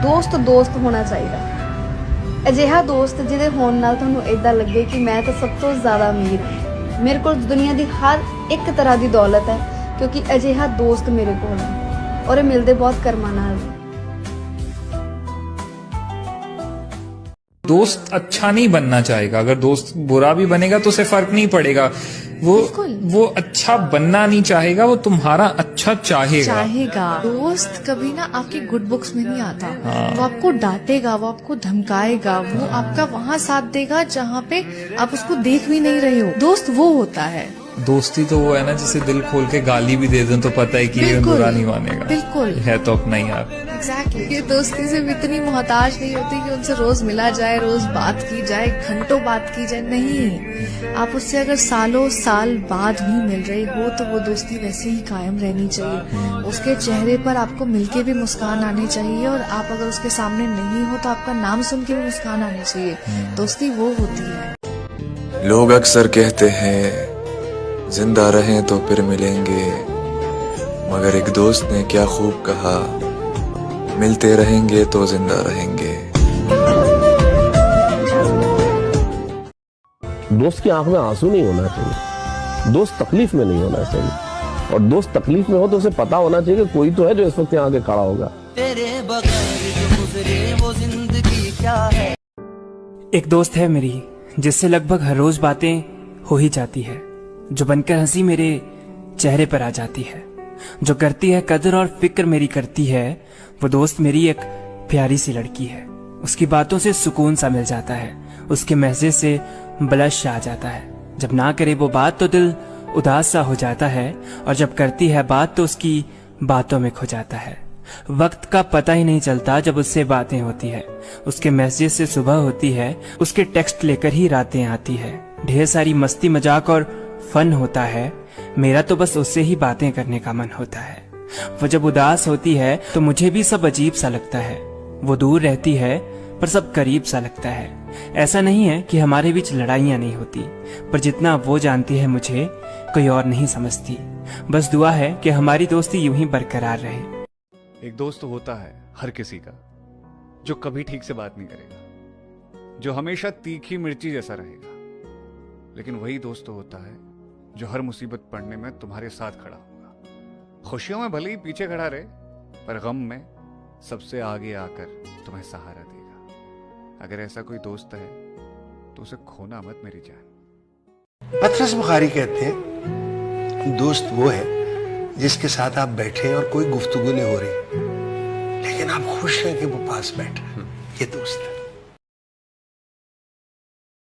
ਦੋਸਤ ਦੋਸਤ ਹੋਣਾ ਚਾਹੀਦਾ। ਅਜਿਹਾ ਦੋਸਤ ਜਿਹਦੇ ਹੋਣ ਨਾਲ ਤੁਹਾਨੂੰ ਇਦਾਂ ਲੱਗੇ ਕਿ ਮੈਂ ਤਾਂ ਸਭ ਤੋਂ ਜ਼ਿਆਦਾ ਅਮੀਰ ਹਾਂ, ਮੇਰੇ ਕੋਲ ਦੁਨੀਆ ਦੀ ਹਰ ਇੱਕ ਤਰ੍ਹਾਂ ਦੀ ਦੌਲਤ ਹੈ, ਕਿਉਂਕਿ ਅਜਿਹਾ ਦੋਸਤ ਮੇਰੇ ਕੋਲ ਹੈ ਔਰ ਇਹ ਮਿਲਦੇ ਬਹੁਤ ਕਰਮਾਂ ਨਾਲ। दोस्त अच्छा नहीं बनना चाहेगा, अगर दोस्त बुरा भी बनेगा तो उसे फर्क नहीं पड़ेगा। वो अच्छा बनना नहीं चाहेगा, वो तुम्हारा अच्छा चाहेगा। दोस्त कभी ना आपकी गुड बुक्स में नहीं आता। वो आपको डांटेगा, वो आपको धमकाएगा, वो आपका वहाँ साथ देगा जहाँ पे आप उसको देख भी नहीं रहे हो। दोस्त वो होता है। दोस्ती तो वो है ना जिसे दिल खोल के गाली भी दे दें तो पता है कि ये बुरा नहीं मानेगा। बिल्कुल है तो अपना ही यार। एग्जैक्टली। ये दोस्ती से इतनी मोहताज नहीं होती कि उनसे रोज मिला जाए, रोज बात की जाए, घंटों बात की जाए। नहीं, आप उससे अगर सालों साल बाद भी मिल रहे हो तो वो दोस्ती वैसे ही कायम रहनी चाहिए। उसके चेहरे पर आपको मिलके भी मुस्कान आनी चाहिए, और आप अगर उसके सामने नहीं हो तो आपका नाम सुन के भी मुस्कान आनी चाहिए। दोस्ती वो होती है। लोग अक्सर कहते हैं जिंदा रहें तो फिर मिलेंगे, मगर एक दोस्त ने क्या खूब कहा, मिलते रहेंगे तो जिंदा रहेंगे। दोस्त की आंख में आंसू नहीं होना चाहिए, दोस्त तकलीफ में नहीं होना चाहिए, और दोस्त तकलीफ में हो तो उसे पता होना चाहिए कि कोई तो है जो इस वक्त यहाँ आगे खड़ा होगा। तेरे बगैर जो गुजरे वो जिंदगी क्या है। एक दोस्त है मेरी जिससे लगभग हर रोज बातें हो ही जाती है, जो बनकर हंसी मेरे चेहरे पर आ जाती है, जो करती है कदर और फिक्र मेरी करती है। वो दोस्त मेरी एक प्यारी सी लड़की है। उसकी बातों से सुकून सा मिल जाता है, उसके मैसेज से ब्लश आ जाता है। जब ना करे वो बात तो दिल उदास सा हो जाता है, और जब करती है बात तो उसकी बातों में खो जाता है। वक्त का पता ही नहीं चलता जब उससे बातें होती है। उसके मैसेज से सुबह होती है, उसके टेक्स्ट लेकर ही रातें आती है। ढेर सारी मस्ती मजाक और फन होता है, मेरा तो बस उससे ही बातें करने का मन होता है। वो जब उदास होती है तो मुझे भी सब अजीब सा लगता है। वो दूर रहती है पर सब करीब सा लगता है। ऐसा नहीं है कि हमारे बीच लड़ाइयाँ नहीं होती, पर जितना वो जानती है मुझे कोई और नहीं समझती। बस दुआ है कि हमारी दोस्ती यूं ही बरकरार रहे। एक दोस्त होता है हर किसी का जो कभी ठीक से बात नहीं करेगा, जो हमेशा तीखी मिर्ची जैसा रहेगा, लेकिन वही दोस्त होता है जो हर मुसीबत पड़ने में तुम्हारे साथ खड़ा होगा। खुशियों में भले ही पीछे खड़ा रहे, पर गम में सबसे आगे आकर तुम्हें सहारा देगा। अगर ऐसा कोई दोस्त है तो उसे खोना मत मेरी जान। पतरस बुखारी कहते हैं दोस्त वो है जिसके साथ आप बैठे और कोई गुफ्तगू नहीं हो रही, लेकिन आप खुश हैं कि वो पास बैठा। ये दोस्त है।